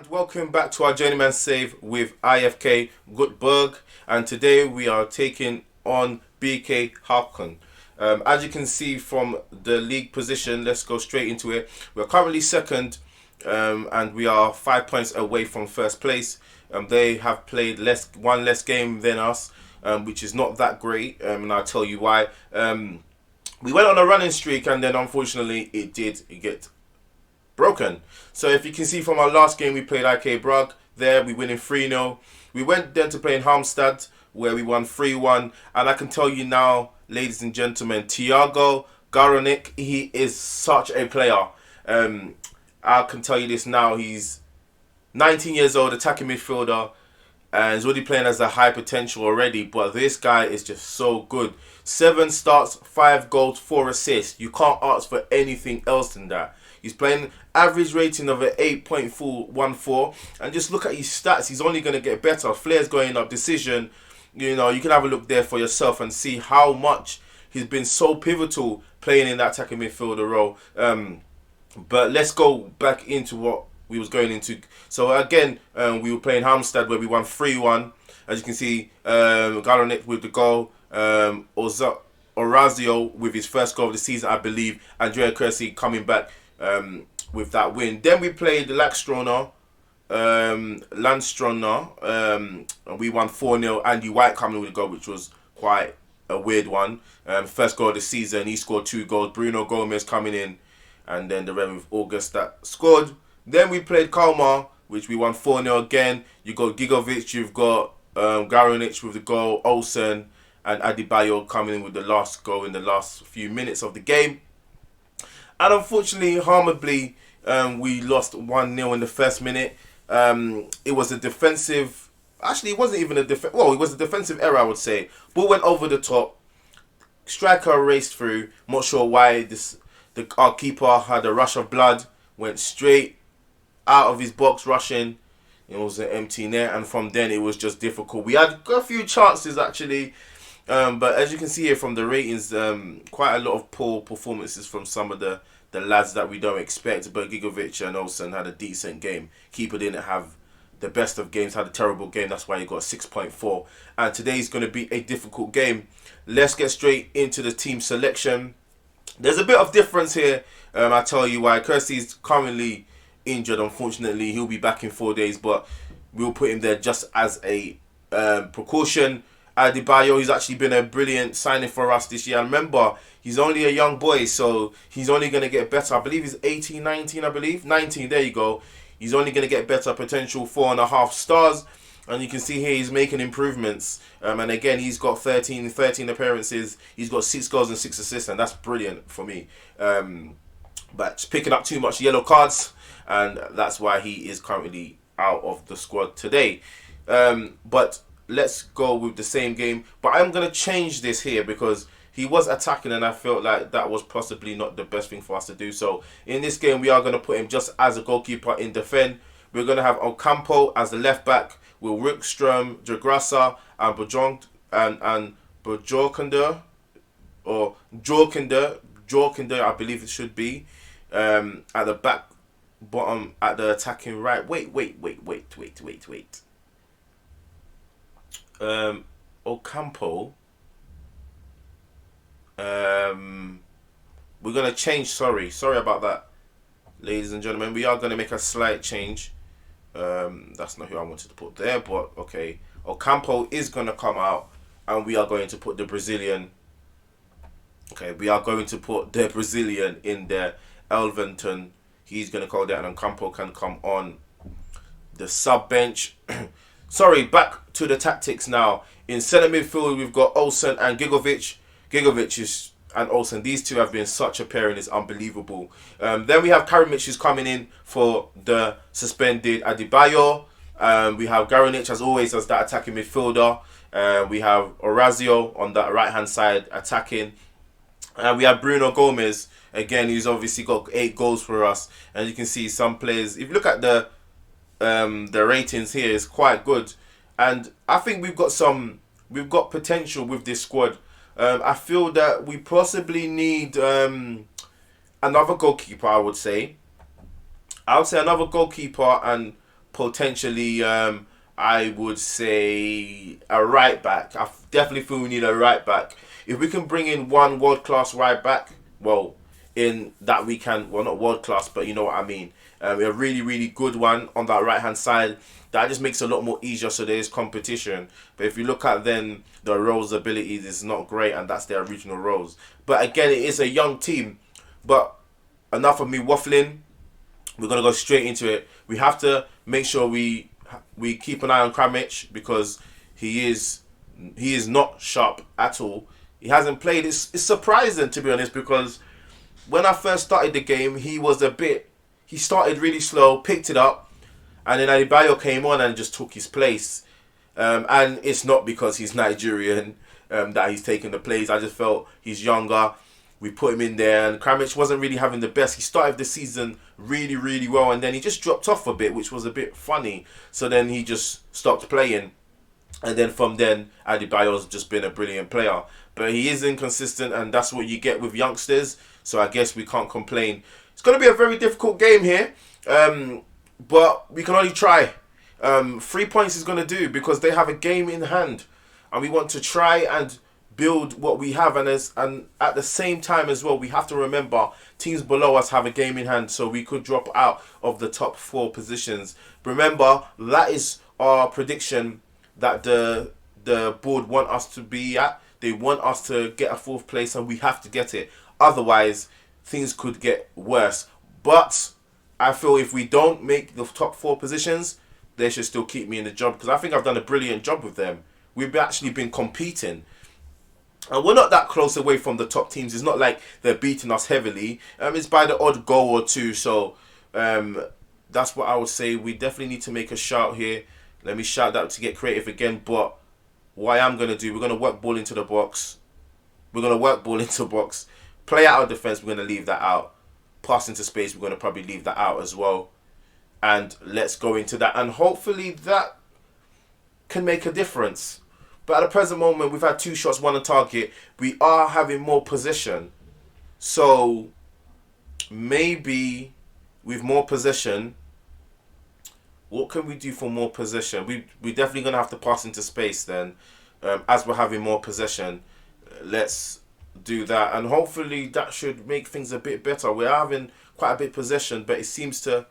And welcome back to our Journeyman save with IFK Goteborg, and today we are taking on BK Hacken. As you can see from the league position, let's go straight into it. We're currently second, and we are 5 points away from first place. They have played one less game than us, which is not that great, and I'll tell you why. We went on a running streak, and then unfortunately it get broken. So if you can see from our last game, we played IK Brage. There we winning 3-0. We went then to play in Halmstad, where we won 3-1. And I can tell you now, ladies and gentlemen, Thiago Garonik, he is such a player. I can tell you this now, he's 19 years old, attacking midfielder, and he's already playing as a high potential already. But this guy is just so good. 7 starts, 5 goals, 4 assists. You can't ask for anything else than that. He's playing average rating of an 8.14, and just look at his stats. He's only going to get better. Flair's going up, decision. You know, you can have a look there for yourself and see how much he's been so pivotal playing in that attacking midfielder role. But let's go back into what we was going into. So again, we were playing Halmstad, where we won 3-1. As you can see, Garonik with the goal. Orazio with his first goal of the season, I believe. Andrea Kersey coming back with that win. Then we played Landstrona, and we won 4-0. Andy White coming with a goal, which was quite a weird one. First goal of the season, he scored 2 goals. Bruno Gomez coming in, and then the 11th of August that scored. Then we played Kalmar, which we won 4-0 again. You got Gigovic, you've got Garonic with the goal, Olsen and Adebayo coming in with the last goal in the last few minutes of the game. And unfortunately, harmably, we lost 1-0 in the first minute. It was a defensive... Actually, it wasn't even a defensive... Well, it was a defensive error, I would say. Ball went over the top. Striker raced through. Not sure why. Our keeper had a rush of blood. Went straight out of his box, rushing. It was an empty net. And from then, it was just difficult. We had a few chances, actually. But as you can see here from the ratings, quite a lot of poor performances from some of the lads that we don't expect. But Gigovic and Olsen had a decent game. Keeper didn't have the best of games, had a terrible game. That's why he got 6.4. And today's going to be a difficult game. Let's get straight into the team selection. There's a bit of difference here. I'll tell you why. Kersey's currently injured, unfortunately. He'll be back in 4 days, but we'll put him there just as a precaution. Adebayo, he's actually been a brilliant signing for us this year. And remember, he's only a young boy, so he's only going to get better. I believe he's 18, 19, I believe. 19, there you go. He's only going to get better, potential 4.5 stars. And you can see here he's making improvements. And again, he's got 13 appearances. He's got 6 goals and 6 assists, and that's brilliant for me. But picking up too much yellow cards, and that's why he is currently out of the squad today. But let's go with the same game. But I'm going to change this here because he was attacking, and I felt like that was possibly not the best thing for us to do. So in this game, we are going to put him just as a goalkeeper in defend. We're going to have Ocampo as the left back with Rickström, Jagrasa, and Bajorkander, or Jorkinder, I believe it should be, at the back bottom at the attacking right. Wait. Ocampo. We're gonna change. Sorry about that, ladies and gentlemen. We are gonna make a slight change. That's not who I wanted to put there, but okay. Ocampo is gonna come out, and we are going to put the Brazilian. Okay, we are going to put the Brazilian in there. Elventon, he's gonna call that, and Ocampo can come on the sub bench. Sorry, back to the tactics now. In centre midfield, we've got Olsen and Gigovic. And Olsen, these two have been such a pairing, it's unbelievable. Then we have Karimic, who's coming in for the suspended Adebayo. We have Garonic, as always, as that attacking midfielder. We have Orazio on that right-hand side attacking. And we have Bruno Gomez, again, who's obviously got 8 goals for us. And you can see some players, if you look at the ratings here, is quite good, and I think we've got potential with this squad. I feel that we possibly need another goalkeeper. I would say another goalkeeper and potentially, I would say a right back. I definitely feel we need a right back. If we can bring in one world-class right back, well, in that we can, well, not world-class, but you know what I mean. A really, really good one on that right-hand side. That just makes it a lot more easier, so there is competition. But if you look at then the Rose abilities, it's not great, and that's their original roles. But again, it is a young team. But enough of me waffling. We're going to go straight into it. We have to make sure we keep an eye on Kramich, because he is not sharp at all. He hasn't played. It's surprising, to be honest, because when I first started the game, he started really slow, picked it up, and then Adebayo came on and just took his place. And it's not because he's Nigerian that he's taking the plays. I just felt he's younger. We put him in there, and Kramich wasn't really having the best. He started the season really, really well, and then he just dropped off a bit, which was a bit funny. So then he just stopped playing. And then from then, Adebayo's just been a brilliant player. But he is inconsistent, and that's what you get with youngsters. So I guess we can't complain. It's going to be a very difficult game here. But we can only try. 3 points is going to do, because they have a game in hand. And we want to try and build what we have. And at the same time as well, we have to remember teams below us have a game in hand. So we could drop out of the top 4 positions. Remember, that is our prediction that the board want us to be at. They want us to get a 4th place, and we have to get it. Otherwise, things could get worse. But I feel if we don't make the top 4 positions, they should still keep me in the job, because I think I've done a brilliant job with them. We've actually been competing. And we're not that close away from the top teams. It's not like they're beating us heavily. It's by the odd goal or two. So that's what I would say. We definitely need to make a shout here. Let me shout that to get creative again. But what I am going to do, we're going to work ball into the box. We're going to work ball into the box. Play out our defence, we're going to leave that out. Pass into space, we're going to probably leave that out as well. And let's go into that. And hopefully that can make a difference. But at the present moment, we've had 2 shots, 1 on target. We are having more possession. So maybe with more possession, what can we do for more possession? We're definitely going to have to pass into space then. As we're having more possession, let's do that. And hopefully that should make things a bit better. We're having quite a bit of possession, but it seems to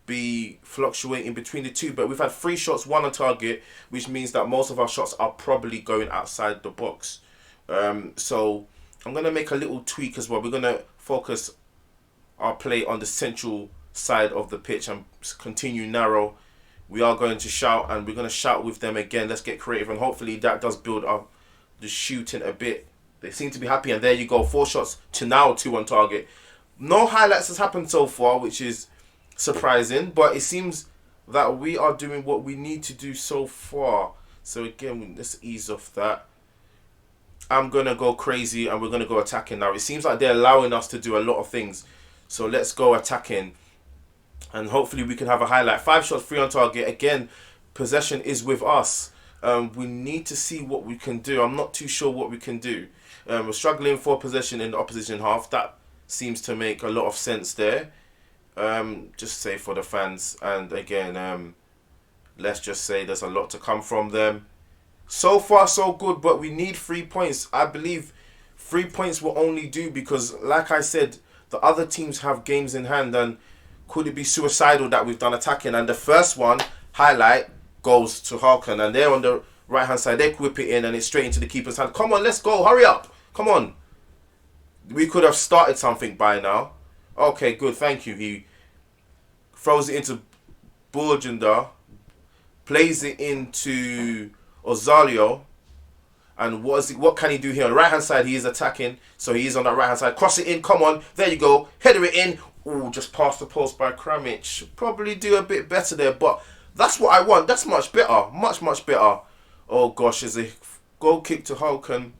be fluctuating between the two. But we've had 3 shots, 1 on target, which means that most of our shots are probably going outside the box. So I'm going to make a little tweak as well. We're going to focus our play on the central side of the pitch and continue narrow. We are going to shout, and we're going to shout with them again. Let's get creative, and hopefully that does build up the shooting a bit. They seem to be happy, and there you go. 4 shots to now 2 on target. No highlights has happened so far, which is surprising, but it seems that we are doing what we need to do so far. So again, let's ease off that. I'm going to go crazy, and we're going to go attacking now. It seems like they're allowing us to do a lot of things. So let's go attacking, and hopefully we can have a highlight. 5 shots, 3 on target. Again, possession is with us. We need to see what we can do. I'm not too sure what we can do. We're struggling for possession in the opposition half. That seems to make a lot of sense there. Just say for the fans. And again, let's just say there's a lot to come from them. So far, so good, but we need 3 points. I believe 3 points will only do, because, like I said, the other teams have games in hand, and could it be suicidal that we've done attacking? And the first one, highlight, goes to Hacken, and they're on the right hand side. They whip it in, and it's straight into the keeper's hand. Come on, let's go, hurry up, come on. We could have started something by now. Okay, good, thank you. He throws it into Burgender, plays it into Ozario, and what can he do here? On the right hand side, he is attacking, so he is on that right hand side. Cross it in, come on, there you go, header it in. Ooh, just past the post by Kramich. Probably do a bit better there, but that's what I want. That's much better. Much, much better. Oh, gosh. There's a goal kick to Hacken.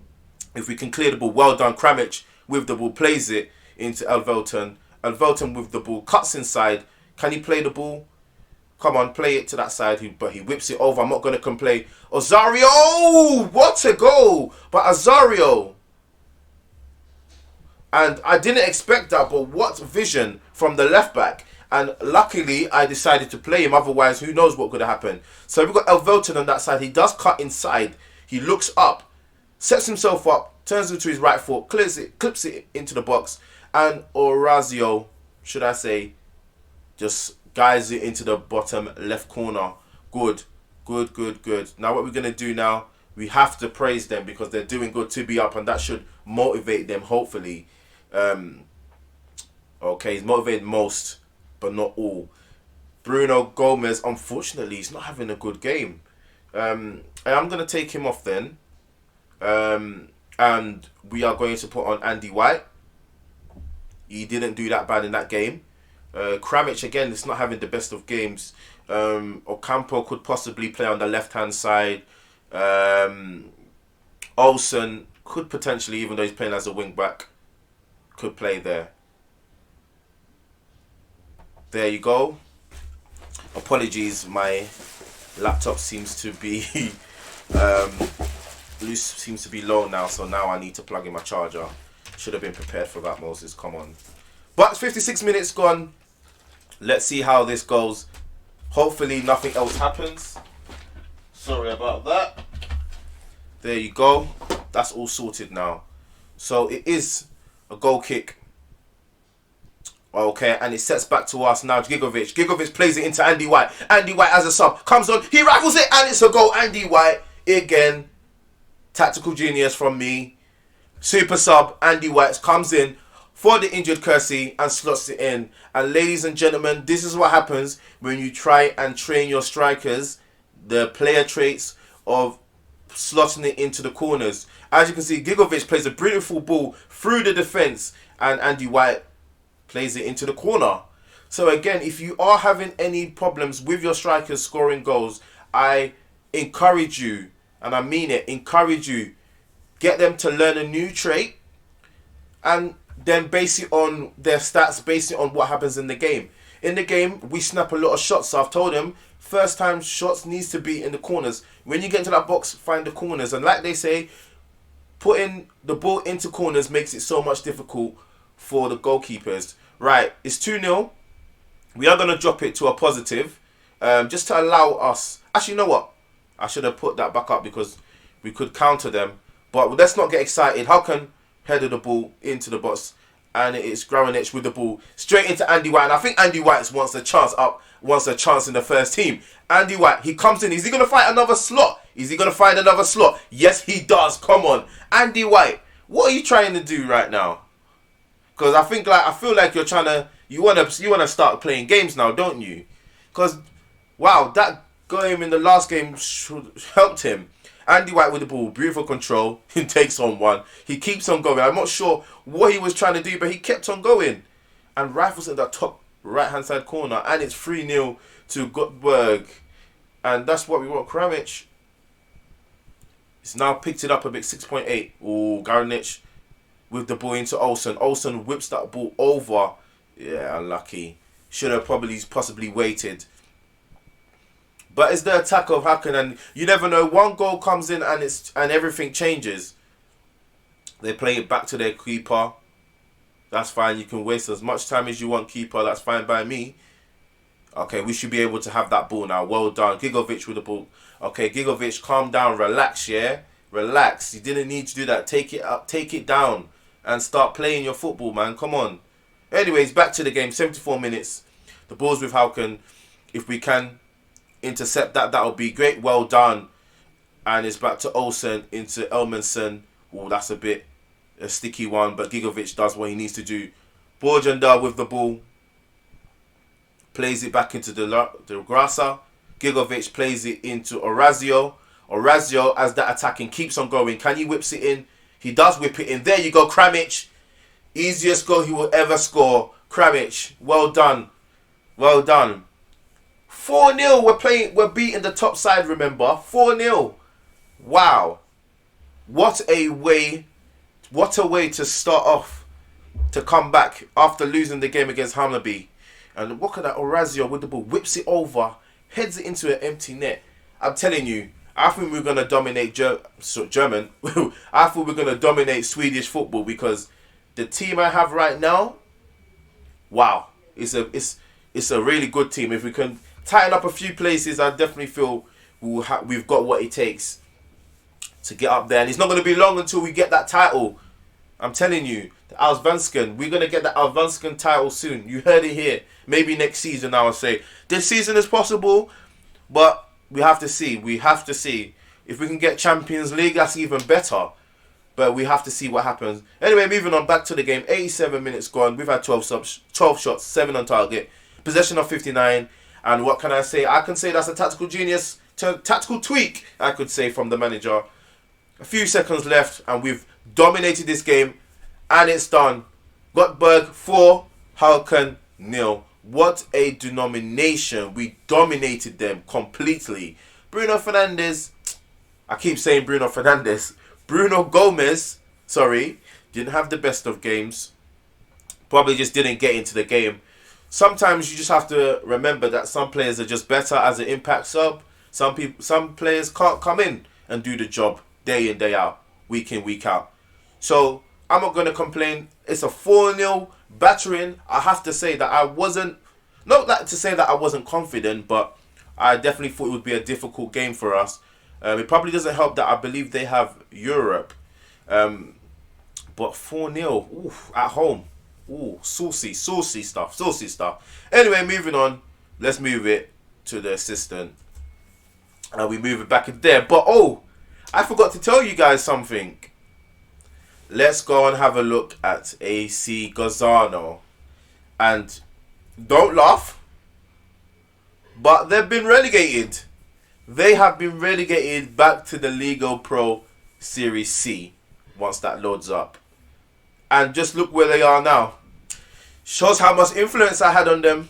If we can clear the ball. Well done. Kramich with the ball. Plays it into Elvelton. Elvelton with the ball. Cuts inside. Can he play the ball? Come on. Play it to that side. But he whips it over. I'm not going to complain. Ozario! What a goal! But Ozario. And I didn't expect that. But what vision from the left back. And luckily, I decided to play him. Otherwise, who knows what could have happened. So we've got Elvelton on that side. He does cut inside. He looks up, sets himself up, turns into his right foot, clips it into the box. And Orazio, should I say, just guides it into the bottom left corner. Good. Now what we're going to do now, we have to praise them because they're doing good to be up, and that should motivate them, hopefully. Okay, he's motivated most, but not all. Bruno Gomez, unfortunately, he's not having a good game. I'm going to take him off then. And we are going to put on Andy White. He didn't do that bad in that game. Kramich, again, is not having the best of games. Ocampo could possibly play on the left-hand side. Olsen could potentially, even though he's playing as a wing-back, could play there. There you go. Apologies, my laptop seems to be seems to be low now, so now I need to plug in my charger. Should have been prepared for that, Moses. Come on. But 56 minutes gone. Let's see how this goes. Hopefully nothing else happens. Sorry about that. There you go. That's all sorted now. So it is a goal kick. Okay, and it sets back to us now. Gigovic. Gigovic plays it into Andy White. Andy White as a sub. Comes on. He rifles it and it's a goal. Andy White again. Tactical genius from me. Super sub. Andy White comes in for the injured Kersey and slots it in. And ladies and gentlemen, this is what happens when you try and train your strikers. The player traits of slotting it into the corners. As you can see, Gigovic plays a beautiful ball through the defence and Andy White plays it into the corner. So again, if you are having any problems with your strikers scoring goals, I encourage you, and I mean it, encourage you, get them to learn a new trait and then base it on their stats, base it on what happens in the game. In the game, we snap a lot of shots. So I've told them, first time shots needs to be in the corners. When you get into that box, find the corners. And like they say, putting the ball into corners makes it so much difficult for the goalkeepers. Right, it's 2-0. We are going to drop it to a positive. Just to allow us... Actually, you know what? I should have put that back up because we could counter them. But let's not get excited. Hacken headed the ball into the box. And it's Gravenich with the ball straight into Andy White. And I think Andy White wants a chance in the first team. Andy White, he comes in. Is he going to fight another slot? Is he going to find another slot? Yes, he does. Come on. Andy White, what are you trying to do right now? Because I feel like you're trying to, you want to start playing games now, don't you? Because, wow, that game in the last game helped him. Andy White with the ball, beautiful control. He takes on one. He keeps on going. I'm not sure what he was trying to do, but he kept on going. And rifles in that top right-hand side corner. And it's 3-0 to Goteborg. And that's what we want. Kramich. He's now picked it up a bit, 6.8. Oh, Garanich with the ball into Olsen. Olsen whips that ball over. Yeah, unlucky. Should have possibly waited. But it's the attack of Hacken, and you never know. One goal comes in and everything changes. They play it back to their keeper. That's fine. You can waste as much time as you want, keeper. That's fine by me. Okay, we should be able to have that ball now. Well done. Gigovic with the ball. Okay, Gigovic, calm down. Relax, yeah? Relax. You didn't need to do that. Take it up. Take it down. And start playing your football, man. Come on. Anyways, back to the game. 74 minutes. The ball's with Hacken. If we can intercept that, that would be great. Well done. And it's back to Olsen into Elmanson. Oh, that's a sticky one. But Gigovic does what he needs to do. Borgenda with the ball. Plays it back into the Grasa. Gigovic plays it into Orazio. Orazio, as that attacking, keeps on going. Can he whips it in? He does whip it in. There you go, Kramich. Easiest goal he will ever score. Kramich, well done. Well done. 4-0. We're beating the top side, remember? 4-0. Wow. What a way to start off, to come back after losing the game against Hammarby. And look at that, Orazio with the ball, whips it over, heads it into an empty net. I'm telling you, I think we're going to dominate German. I thought we're going to dominate Swedish football because the team I have right now, wow. it's a really good team. If we can tighten up a few places, I definitely feel we've got what it takes to get up there. And it's not going to be long until we get that title. I'm telling you, the Allsvenskan, we're going to get the Allsvenskan title soon. You heard it here. Maybe next season, I would say. This season is possible, but we have to see. We have to see. If we can get Champions League, that's even better. But we have to see what happens. Anyway, moving on back to the game. 87 minutes gone. We've had 12 shots, 7 on target. Possession of 59. And what can I say? I can say that's a tactical genius, tactical tweak, I could say, from the manager. A few seconds left, and we've dominated this game. And it's done. Goteborg 4, Hacken 0. What a denomination. We dominated them completely. Bruno Fernandes. I keep saying Bruno Fernandes. Bruno Gomez, didn't have the best of games. Probably just didn't get into the game. Sometimes you just have to remember that some players are just better as an impact sub. Some players can't come in and do the job day in, day out, week in, week out. So I'm not going to complain. It's a 4-0 battering. I have to say that I wasn't, not that to say that I wasn't confident, but I definitely thought it would be a difficult game for us. It probably doesn't help that I believe they have Europe. But 4-0 at home. Ooh, saucy stuff. Anyway, moving on. Let's move it to the assistant. And we move it back in there. But, I forgot to tell you guys something. Let's go and have a look at AC Gozano. And don't laugh, but they've been relegated. They have been relegated back to the Liga Pro Series C once that loads up. And just look where they are now. Shows how much influence I had on them.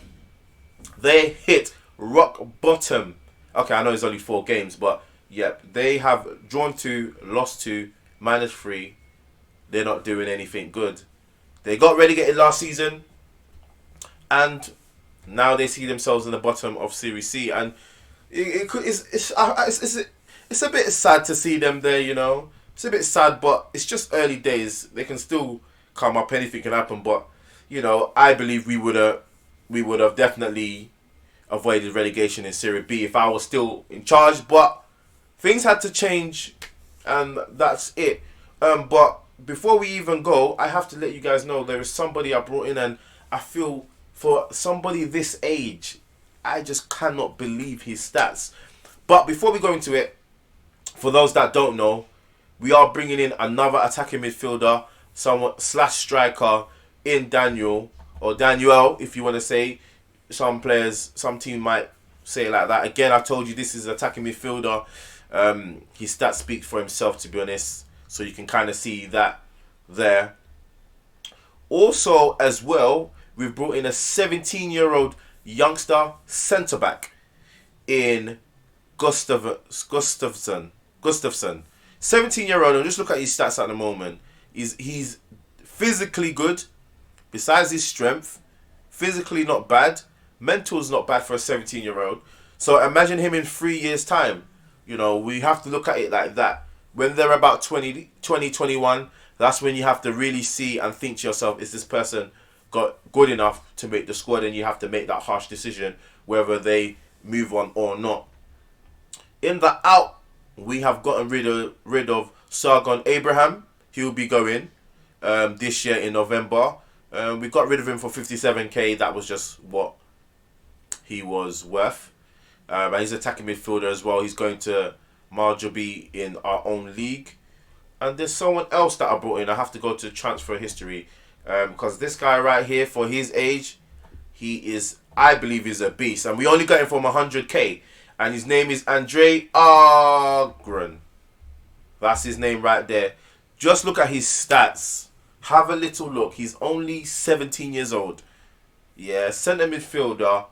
They hit rock bottom. Okay, I know it's only 4 games, but yep, they have drawn 2, lost 2, -3. They're not doing anything good. They got relegated last season, and now they see themselves in the bottom of Series C. And it's a bit sad to see them there, you know. It's a bit sad, but it's just early days. They can still come up. Anything can happen. But you know, I believe we would have definitely avoided relegation in Serie B if I was still in charge. But things had to change, and that's it. But before we even go, I have to let you guys know there is somebody I brought in, and I feel for somebody this age, I just cannot believe his stats. But before we go into it, for those that don't know, we are bringing in another attacking midfielder, someone slash striker in Daniel, or Daniel, if you want to say. Some players, some team might say it like that. Again, I told you this is attacking midfielder. His stats speak for himself, to be honest. So you can kind of see that there. Also, as well, we've brought in a 17-year-old youngster centre-back in Gustafsson. 17-year-old, and just look at his stats at the moment. He's physically good, besides his strength. Physically not bad. Mental's not bad for a 17-year-old. So imagine him in 3 years' time. You know, we have to look at it like that. When they're about 20, 21, that's when you have to really see and think to yourself, is this person got good enough to make the squad? And you have to make that harsh decision whether they move on or not. In the out, we have gotten rid of Sargon Abraham. He'll be going this year in November. We got rid of him for 57k. That was just what he was worth. And he's attacking midfielder as well. He's going to Marjorie in our own league. And there's someone else that I brought in. I have to go to transfer history. Because this guy right here, for his age, he is, I believe, is a beast. And we only got him from 100k. And his name is Andre Agren. That's his name right there. Just look at his stats. Have a little look. He's only 17 years old. Yeah, centre midfielder.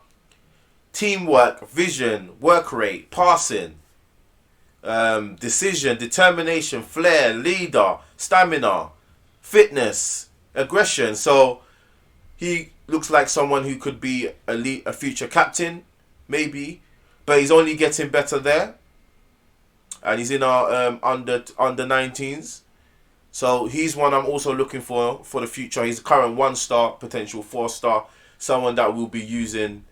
Teamwork, vision, work rate, passing, decision, determination, flair, leader, stamina, fitness, aggression. So he looks like someone who could be a future captain, maybe. But he's only getting better there. And he's in our under 19s. So he's one I'm also looking for the future. He's a current 1-star, potential 4-star. someone that we'll be using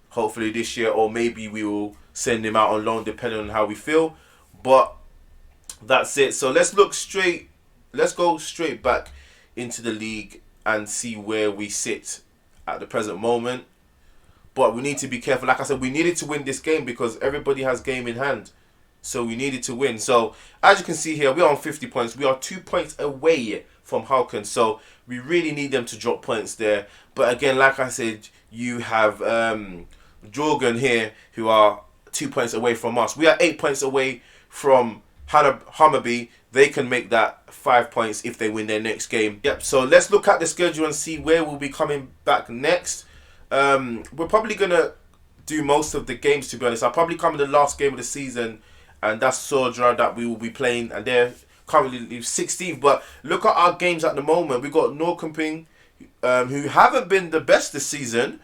hopefully this year, or maybe we will send him out on loan depending on how we feel. But that's it. So let's go straight back into the league and see where we sit at the present moment. But we need to be careful. Like I said, we needed to win this game because everybody has game in hand. So we needed to win. So as you can see here, we are on 50 points. We are 2 points away from Hacken. So we really need them to drop points there. But again, like I said, you have Jorgen here who are 2 points away from us. We are 8 points away from Hammarby. They can make that 5 points if they win their next game. Yep, so let's look at the schedule and see where we'll be coming back next. We're probably going to do most of the games, to be honest. I'll probably come in the last game of the season, and that's Sodra that we will be playing, and they're currently 16th. But look at our games at the moment. We've got Norrköping, who haven't been the best this season.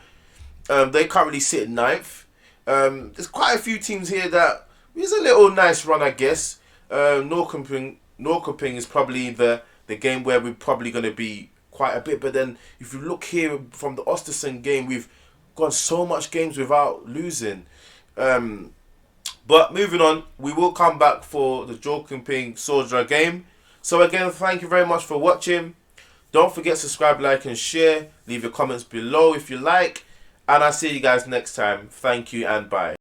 They currently sit in 9th. There's quite a few teams here that is a little nice run, I guess. Norrköping is probably the game where we're probably going to be quite a bit. But then if you look here from the Östersund game, we've gone so much games without losing. But moving on, we will come back for the Norrköping Sodra game. So again, thank you very much for watching. Don't forget to subscribe, like and share. Leave your comments below if you like. And I'll see you guys next time. Thank you and bye.